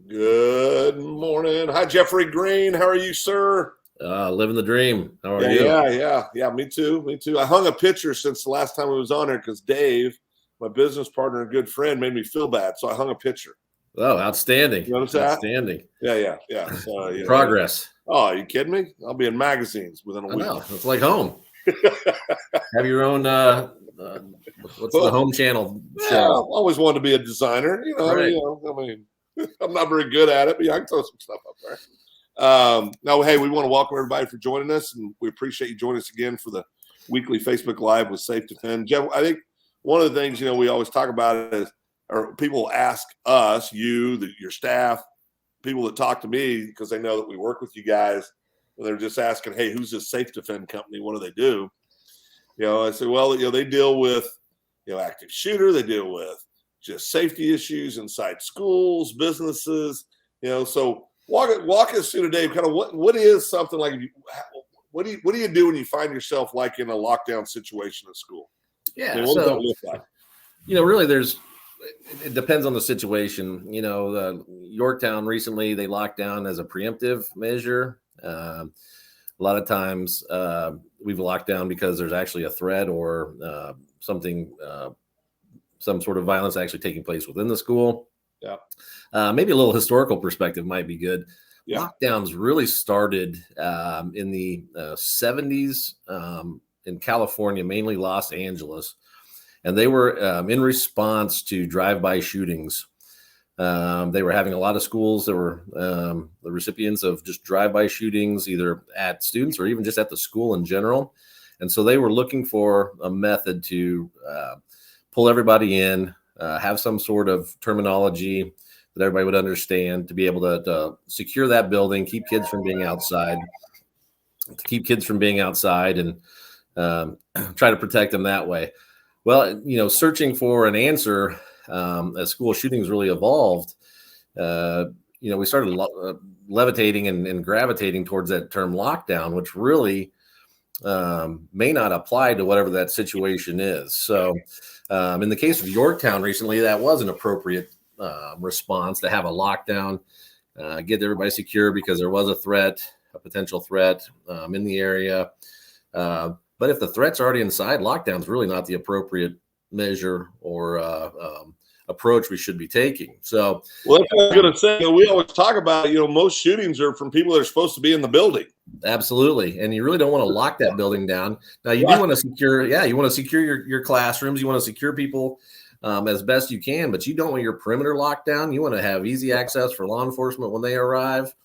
Good morning. Hi, Jeffrey Green. How are you, sir? Living the dream. How are Yeah, you? yeah. Me too. Me too. I hung a picture since the last time we was on here because Dave, my business partner and good friend, made me feel bad. So I hung a picture. Oh, outstanding. You notice that? Outstanding. Yeah. So Progress. oh, are you kidding me? I'll be in magazines within a I week. know. It's like home. Have your own, what's the Well, home channel yeah, I've show? always wanted to be a designer. Right. I'm not very good at it, but yeah, I can throw some stuff up there. No, hey, we want to welcome everybody for joining us, and we appreciate you joining us again for the weekly Facebook Live with SafeDefend. Jeff, I think one of the things we always talk about is, or people ask us, your staff, people that talk to me because they know that we work with you guys, and they're just asking, hey, who's this SafeDefend company? What do they do? I say, well, they deal with active shooter, they deal with just safety issues inside schools, businesses, so walk us through today. Kind of what is something like? What do you do when you find yourself like in a lockdown situation at school? Yeah. What does that look like? Really, it depends on the situation. Yorktown recently, they locked down as a preemptive measure. A lot of times we've locked down because there's actually a threat or something, some sort of violence actually taking place within the school. Yeah. Maybe a little historical perspective might be good. Yeah. Lockdowns really started in the 70s in California, mainly Los Angeles. And they were in response to drive-by shootings. They were having a lot of schools that were the recipients of just drive-by shootings, either at students or even just at the school in general. And so they were looking for a method to pull everybody in, have some sort of terminology that everybody would understand, to be able to secure that building, keep kids from being outside, and try to protect them that way. Well, searching for an answer as school shootings really evolved, we started levitating and gravitating towards that term lockdown, which really may not apply to whatever that situation is. So in the case of Yorktown recently, that was an appropriate response to have a lockdown, get everybody secure because there was a potential threat in the area. But if the threat's already inside, lockdown's really not the appropriate measure or approach we should be taking. So, well, that's what I was going to say. We always talk about, most shootings are from people that are supposed to be in the building. Absolutely. And you really don't want to lock that building down. Now, you do want to secure, you want to secure your classrooms. You want to secure people as best you can, but you don't want your perimeter locked down. You want to have easy access for law enforcement when they arrive.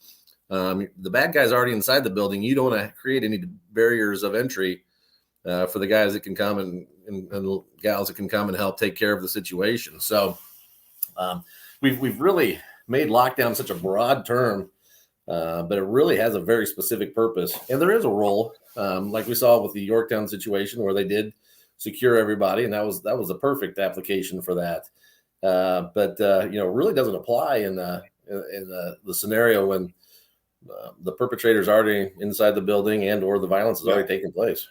The bad guy's already inside the building. You don't want to create any barriers of entry for the guys that can come and gals that can come and help take care of the situation. So we've really made lockdown such a broad term, but it really has a very specific purpose. And there is a role, like we saw with the Yorktown situation, where they did secure everybody, and that was the perfect application for that. But really doesn't apply in the scenario when the perpetrator's already inside the building and or the violence has already taken place.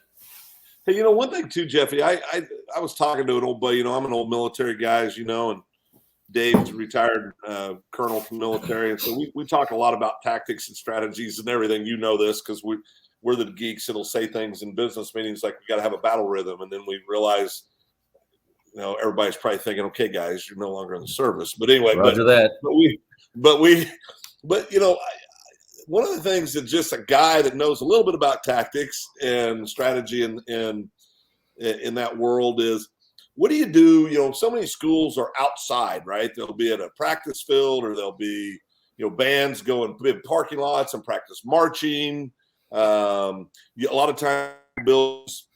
Hey, one thing too, Jeffy, I was talking to an old buddy. I'm an old military guy, as you know, and Dave's a retired colonel from the military. And so we talk a lot about tactics and strategies and everything. You know this because we're the geeks that'll say things in business meetings like we got to have a battle rhythm. And then we realize, everybody's probably thinking, okay, guys, you're no longer in the service. But anyway, Roger that. But one of the things that just a guy that knows a little bit about tactics and strategy in that world is, what do you do? So many schools are outside, right? They'll be at a practice field, or they'll be, bands going big parking lots and practice marching. A lot of times, bills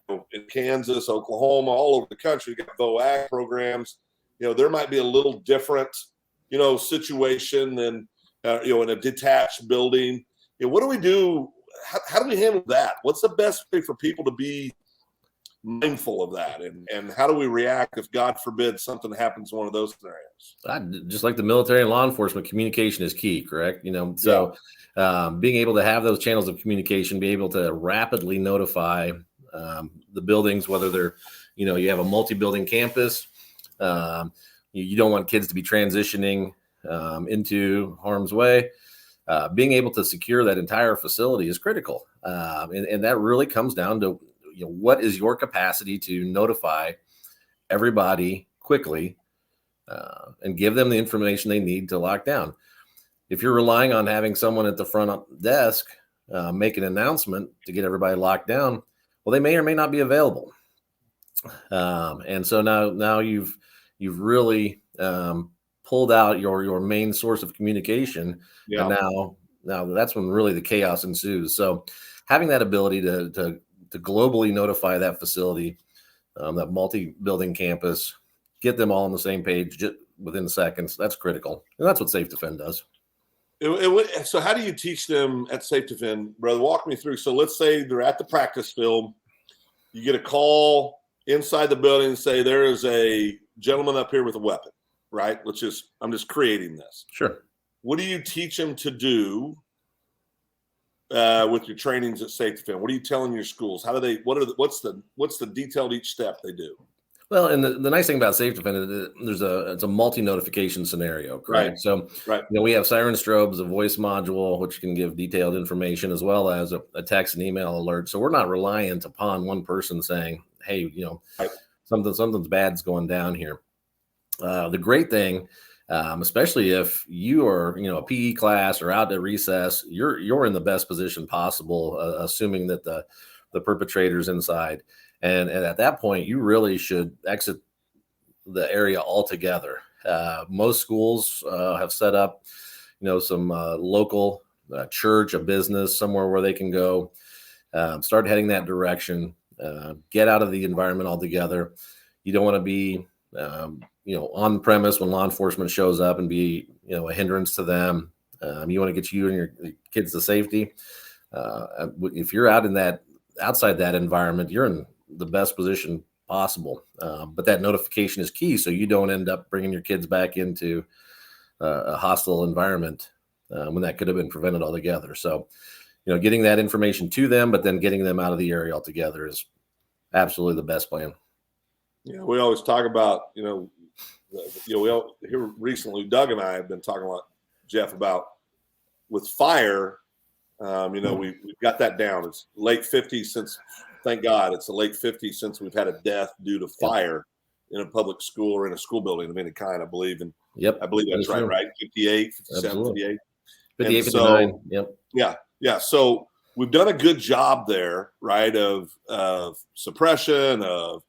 in Kansas, Oklahoma, all over the country, you got VOAG programs. There might be a little different, situation than in a detached building. What do we do? How do we handle that? What's the best way for people to be mindful of that? And how do we react if, God forbid, something happens in one of those scenarios? Just like the military and law enforcement, communication is key, correct? Being able to have those channels of communication, be able to rapidly notify the buildings, whether they're, you have a multi-building campus, you don't want kids to be transitioning into harm's way, being able to secure that entire facility is critical. And that really comes down to, what is your capacity to notify everybody quickly and give them the information they need to lock down. If you're relying on having someone at the front desk make an announcement to get everybody locked down, well, they may or may not be available. And so now you've really pulled out your main source of communication, and now that's when really the chaos ensues. So having that ability to globally notify that facility, that multi-building campus, get them all on the same page just within seconds, that's critical, and that's what SafeDefend does. So how do you teach them at SafeDefend, brother? Walk me through. So let's say they're at the practice field. You get a call inside the building and say there is a gentleman up here with a weapon, right? I'm just creating this. Sure. What do you teach them to do with your trainings at SafeDefend? What are you telling your schools? What's the detailed each step they do? Well, and the nice thing about SafeDefend is it's a multi-notification scenario, correct? Right. So, right. We have siren strobes, a voice module, which can give detailed information, as well as a text and email alert. So we're not reliant upon one person saying, "Hey, right. something's bad's going down here." The great thing, especially if you are, a PE class or out at recess, you're in the best position possible, assuming that the perpetrator's inside. And at that point, you really should exit the area altogether. Most schools have set up, some local church, a business, somewhere where they can go, start heading that direction, get out of the environment altogether. You don't want to be, on the premise when law enforcement shows up and be, a hindrance to them. You want to get you and your kids to safety. If you're outside that environment, you're in the best position possible. But that notification is key, so you don't end up bringing your kids back into a hostile environment when that could have been prevented altogether. So, getting that information to them, but then getting them out of the area altogether is absolutely the best plan. Yeah, we always talk about, here recently, Doug and I have been talking a lot, Jeff, about with fire. We've got that down. It's late 50s since. Thank God it's the late 50s since we've had a death due to fire in a public school or in a school building of any kind, I believe. And yep, I believe that's right, right? 58, 57, Absolutely. 58. 58, 59. Yep. Yeah. So we've done a good job there, right, of suppression, of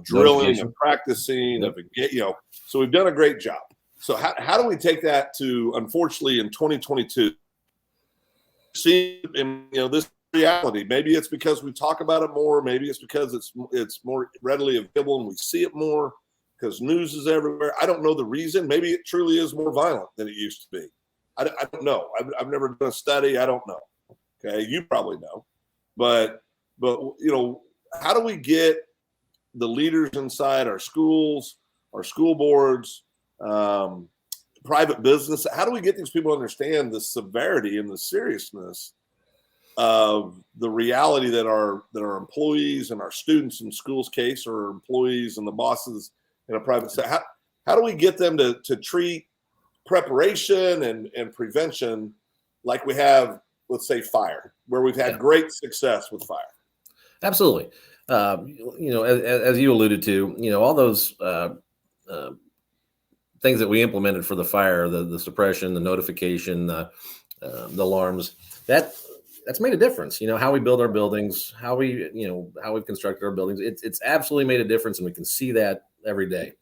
drilling, of practicing, so we've done a great job. So how do we take that to, unfortunately, in 2022, see, this reality? Maybe it's because we talk about it more. Maybe it's because it's more readily available and we see it more because news is everywhere. I don't know the reason. Maybe it truly is more violent than it used to be. I don't know. I've never done a study. I don't know. Okay, you probably know, but how do we get the leaders inside our schools, our school boards, private business? How do we get these people to understand the severity and the seriousness of the reality that our employees and our students in schools case, or employees and the bosses in a private sector, how do we get them to treat preparation and prevention like we have, let's say, fire, where we've had great success with fire? Absolutely. As you alluded to, all those things that we implemented for the fire, the suppression, the notification, the alarms, that's made a difference. How we build our buildings, how we've constructed our buildings. It's absolutely made a difference, and we can see that every day.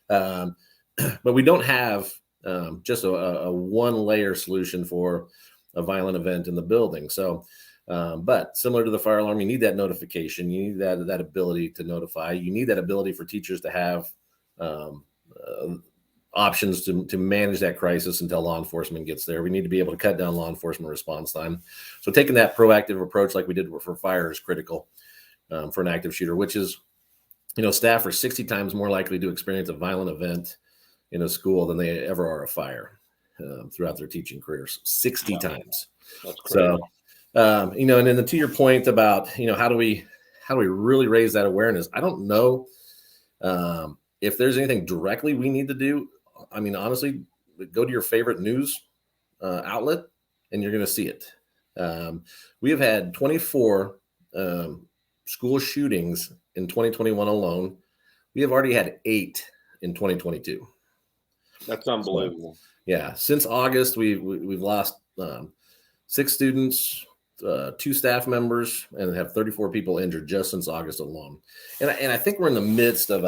But we don't have just a one-layer solution for a violent event in the building. So, but similar to the fire alarm, you need that notification. You need that ability to notify. You need that ability for teachers to have options to manage that crisis until law enforcement gets there. We need to be able to cut down law enforcement response time. So taking that proactive approach like we did for fire is critical for an active shooter, which is, staff are 60 times more likely to experience a violent event in a school than they ever are a fire throughout their teaching careers. 60 times. That's crazy. So, and then to your point about, how do we really raise that awareness? I don't know if there's anything directly we need to do. I mean, honestly, go to your favorite news outlet, and you're going to see it. We have had 24 school shootings in 2021 alone. We have already had 8 in 2022. That's unbelievable. So, yeah, since August, we've lost 6 students, 2 staff members, and have 34 people injured just since August alone. And I think we're in the midst of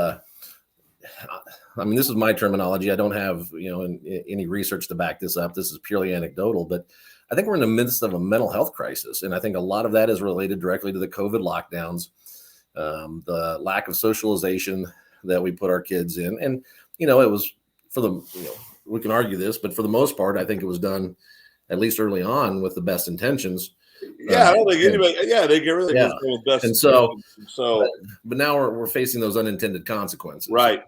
this is my terminology. I don't have any research to back this up. This is purely anecdotal, but I think we're in the midst of a mental health crisis, and I think a lot of that is related directly to the COVID lockdowns, the lack of socialization that we put our kids in, and it was for the we can argue this, but for the most part, I think it was done at least early on with the best intentions. Yeah, I don't think anybody. Yeah, they get really good with best. And so, but now we're facing those unintended consequences. Right.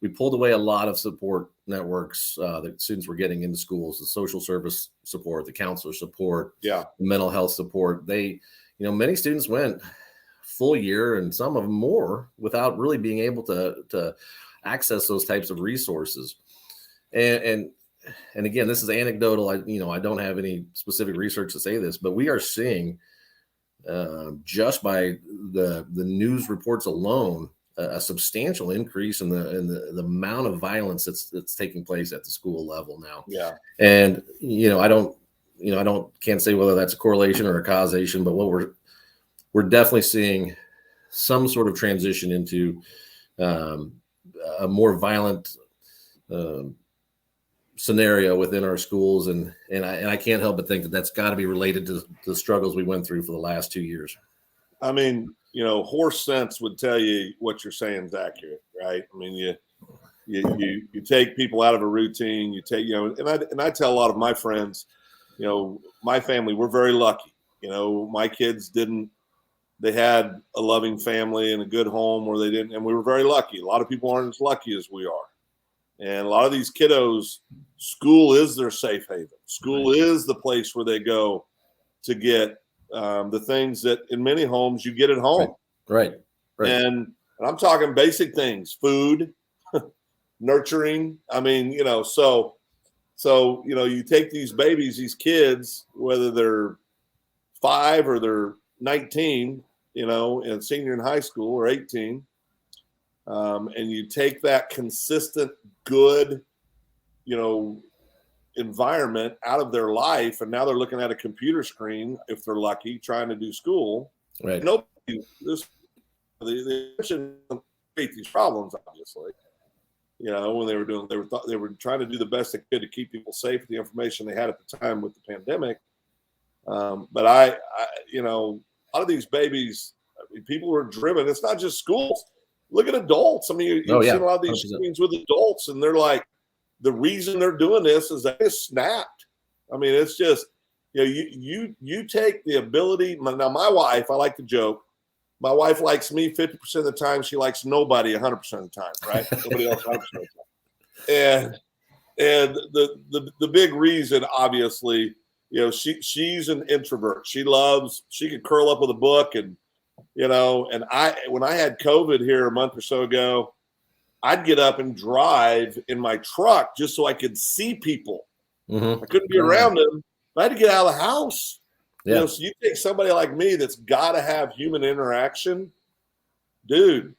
We pulled away a lot of support networks that students were getting into schools, the social service support, the counselor support, the mental health support. Many students went full year and some of them more without really being able to access those types of resources. And again, this is anecdotal. I don't have any specific research to say this, but we are seeing just by the news reports alone a substantial increase in the amount of violence that's taking place at the school level now. Yeah. And can't say whether that's a correlation or a causation, but what we're definitely seeing some sort of transition into a more violent scenario within our schools, and I can't help but think that that's got to be related to the struggles we went through for the last 2 years. I mean, horse sense would tell you what you're saying is accurate, right? I mean, you take people out of a routine. You take, and I tell a lot of my friends, my family, we're very lucky. My kids they had a loving family and a good home where they didn't, and we were very lucky. A lot of people aren't as lucky as we are. And a lot of these kiddos, school is their safe haven. School is the place where they go to get the things that in many homes you get at home. Right. And I'm talking basic things, food, nurturing. I mean, so you take these babies, these kids, whether they're 5 or they're 19, and senior in high school or 18, and you take that consistent, good, environment out of their life, and now they're looking at a computer screen, if they're lucky, trying to do school. Right. Nobody, they shouldn't create these problems, obviously. When they were trying to do the best they could to keep people safe with the information they had at the time with the pandemic. But I a lot of these babies, people were driven. It's not just schools. Look at adults. I mean, you've seen a lot of these 100%. Screens with adults, and they're like, the reason they're doing this is they just snapped. I mean, it's just, you take the ability. Now, my wife, I like to joke, my wife likes me 50% of the time. She likes nobody 100% of the time, right? Nobody else 100% of the time. And the big reason, obviously, she's an introvert. She could curl up with a book and when I had COVID here a month or so ago, I'd get up and drive in my truck just so I could see people. Mm-hmm. I couldn't be around them. I had to get out of the house. Yeah. So you take somebody like me that's got to have human interaction, dude.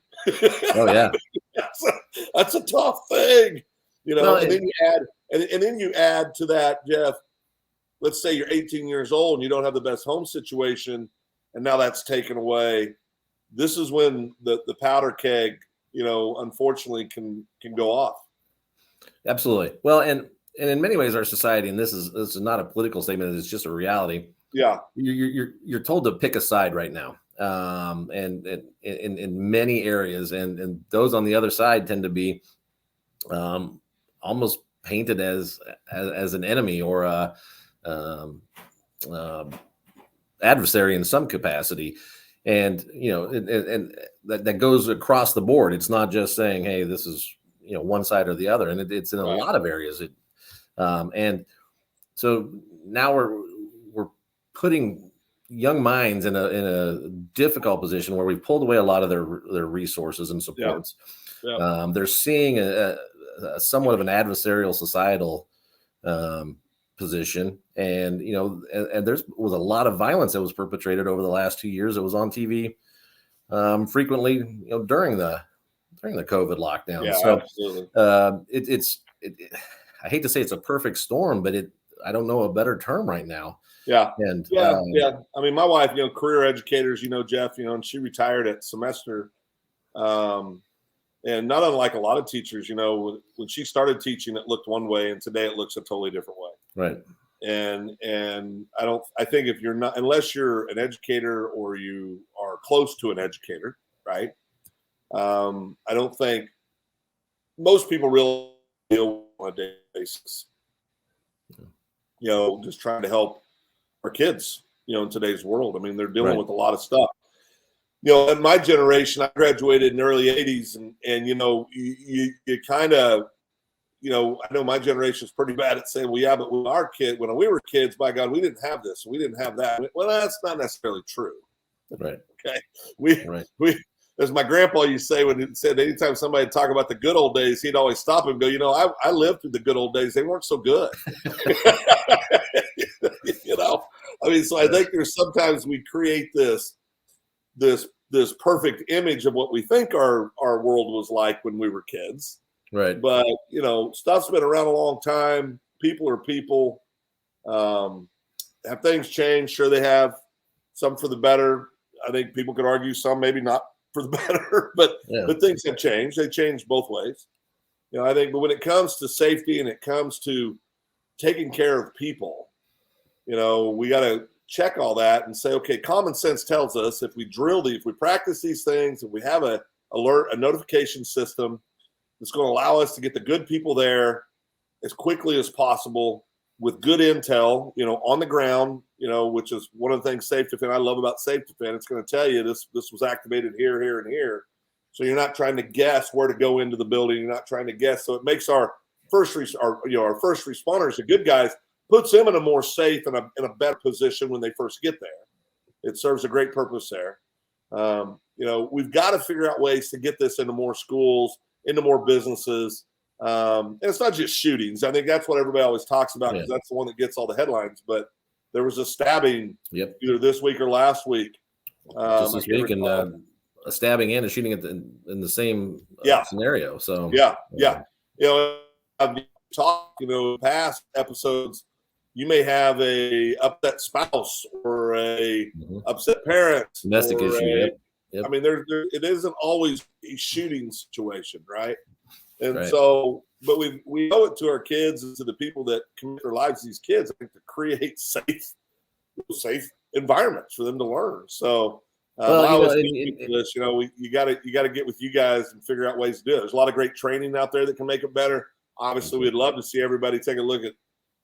Oh yeah, that's a tough thing, And then you add to that, Jeff. Let's say you're 18 years old and you don't have the best home situation, and now that's taken away. This is when the powder keg, unfortunately can go off. Absolutely. Well, and in many ways, our society, and this is not a political statement, it's just a reality. Yeah. You're told to pick a side right now. And in many areas, and those on the other side tend to be almost painted as an enemy or a adversary in some capacity. And and that goes across the board. It's not just saying, hey, this is one side or the other, and it's in a lot of areas. And so now we're putting young minds in a difficult position where we've pulled away a lot of their resources and supports. Yeah. They're seeing somewhat of an adversarial societal position, and and there was a lot of violence that was perpetrated over the last 2 years. It was on TV frequently, during the COVID lockdown. Yeah, So absolutely. I hate to say it's a perfect storm, but I don't know a better term right now. Yeah. And Yeah. I mean, my wife, career educators, Jeff, and she retired at semester. And not unlike a lot of teachers, when she started teaching, it looked one way, and today it looks a totally different way. Right. And I think if you're not, unless you're an educator or you are close to an educator, right? I don't think most people really deal on a daily basis. Just trying to help our kids, in today's world. I mean, they're dealing with a lot of stuff. In my generation, I graduated in the early 80s, and you kind of, I know my generation is pretty bad at saying, well, yeah, but when we were kids, by God, we didn't have this, we didn't have that. Well, that's not necessarily true. Right. Okay. We, as my grandpa used to say, when he said anytime somebody talk about the good old days, he'd always stop and go, I lived through the good old days. They weren't so good. I mean, so I think there's sometimes we create this perfect image of what we think our world was like when we were kids. Right. But, stuff's been around a long time. People are people. Have things changed? Sure they have. Some for the better. I think people could argue some maybe not for the better, but things have changed. They changed both ways. I think, but when it comes to safety and it comes to taking care of people, we got to check all that and say, okay, common sense tells us if we practice these things, if we have a notification system that's going to allow us to get the good people there as quickly as possible with good intel, on the ground, which is one of the things SafeDefend I love about SafeDefend. It's going to tell you this was activated here, here, and here. So you're not trying to guess where to go into the building. You're not trying to guess. So it makes our first responders, the good guys, puts them in a more safe and in a better position when they first get there. It serves a great purpose there. We've got to figure out ways to get this into more schools, into more businesses. And it's not just shootings. I think that's what everybody always talks about because that's the one that gets all the headlines. But there was a stabbing either this week or last week. Just this week, and a stabbing and a shooting in the same scenario. So I've talked, past episodes. You may have a upset spouse or a upset parent, domestic issue. I mean, it isn't always a shooting situation, right? And so, but we owe it to our kids and to the people that commit their lives to these kids, I think, to create safe environments for them to learn. So, you got to get with you guys and figure out ways to do it. There's a lot of great training out there that can make it better. Obviously, we'd love to see everybody take a look at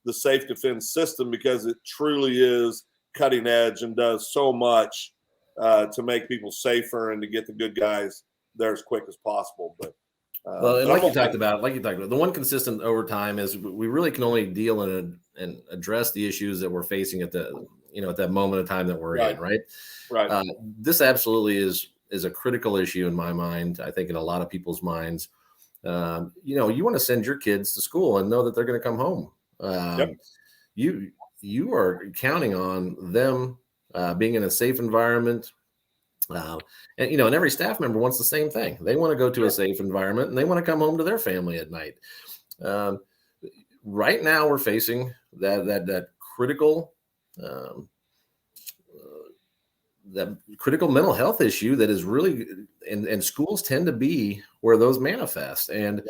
the SafeDefend system because it truly is cutting edge and does so much to make people safer and to get the good guys there as quick as possible. But like you talked about, the one consistent over time is we really can only deal and address the issues that we're facing at that moment of time that we're in, right? Right. This absolutely is a critical issue in my mind. I think in a lot of people's minds. You want to send your kids to school and know that they're going to come home. You are counting on them being in a safe environment. And every staff member wants the same thing. They want to go to a safe environment and they want to come home to their family at night. Right now we're facing that critical mental health issue that is really, and schools tend to be where those manifest. And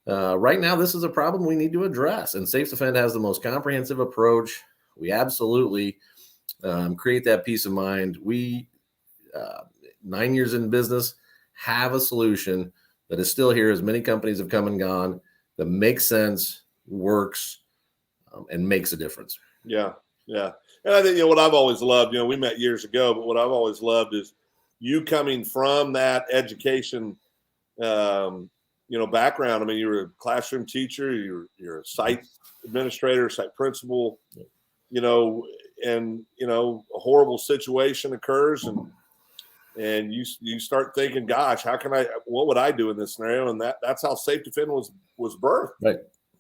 right now, this is a problem we need to address. And SafeDefend has the most comprehensive approach. We absolutely create that peace of mind. We, 9 years in business, have a solution that is still here, as many companies have come and gone, that makes sense, works, and makes a difference. Yeah. And I think, what I've always loved, we met years ago, but what I've always loved is you coming from that education, background. I mean, you were a classroom teacher, you're a site administrator, site principal, and, a horrible situation occurs and and you start thinking, gosh, what would I do in this scenario? And that's how SafeDefend was birthed. Right.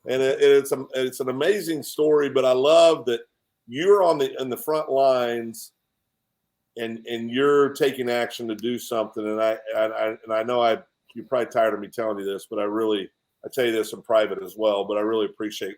And it's an amazing story, but I love that you're in the front lines, and you're taking action to do something. And I know you're probably tired of me telling you this, but I tell you this in private as well. But I really appreciate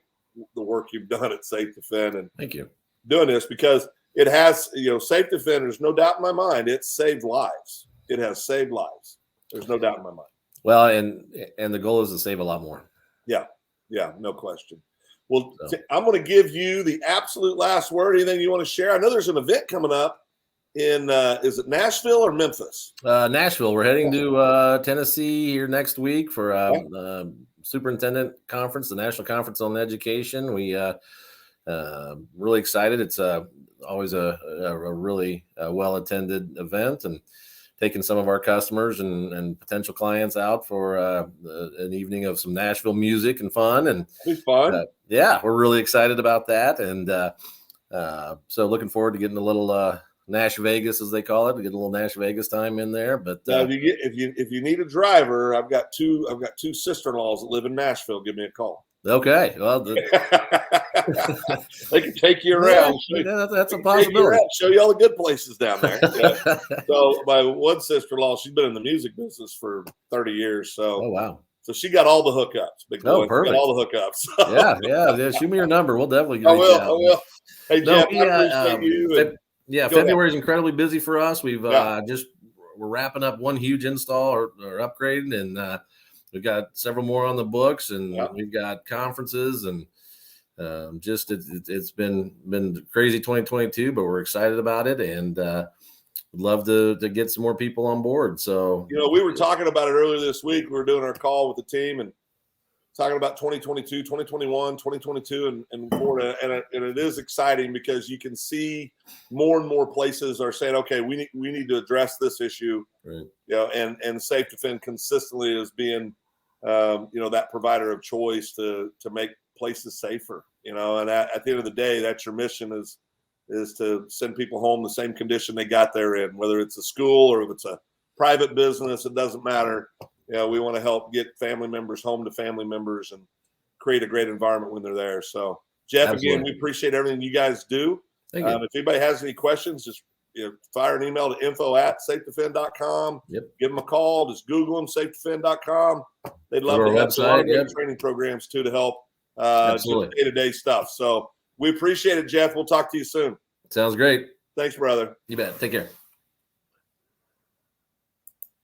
the work you've done at SafeDefend, and thank you doing this, because it has, SafeDefend. There's no doubt in my mind it's saved lives. It has saved lives. There's no doubt in my mind. Well, and the goal is to save a lot more. Yeah, no question. Well, I'm going to give you the absolute last word. Anything you want to share? I know there's an event coming up in, is it Nashville or Memphis? Nashville. We're heading to Tennessee here next week for superintendent conference, the National Conference on Education. We really excited. It's always a really well-attended event, and taking some of our customers and potential clients out for an evening of some Nashville music and fun. And it'll be fun. We're really excited about that. And so looking forward to getting a little Nash Vegas, as they call it, to get a little Nash Vegas time in there. But if you need a driver, I've got two sister-in-laws that live in Nashville. Give me a call. Okay. Well, they can take you around. That's a possibility. Show you all the good places down there. Yeah. So my one sister-in-law, she's been in the music business for 30 years. So, oh wow. So she got all the hookups. Big boy. Perfect. Got all the hookups. yeah. Shoot me your number. We'll definitely. I will. Hey Jeff, I appreciate you. February is incredibly busy for us. We're wrapping up one huge install or upgrade, and we've got several more on the books, and we've got conferences, and it's been crazy 2022, but we're excited about it, and would love to get some more people on board. So, we were talking about it earlier this week. We were doing our call with the team and talking about 2022, 2021, 2022, and forward. And it is exciting because you can see more and more places are saying, okay, we need to address this issue. Right. And SafeDefend consistently is being, that provider of choice to make places safer. And at the end of the day, that's your mission is to send people home the same condition they got there in, whether it's a school or if it's a private business, it doesn't matter. We want to help get family members home to family members and create a great environment when they're there. So, Jeff, Absolutely. Again, we appreciate everything you guys do. Thank you. If anybody has any questions, just fire an email to info@safedefend.com. Yep. Give them a call. Just Google them, safedefend.com. They'd love to have website, a lot of great training programs too to help just day-to-day stuff. So we appreciate it, Jeff. We'll talk to you soon. Sounds great. Thanks, brother. You bet. Take care.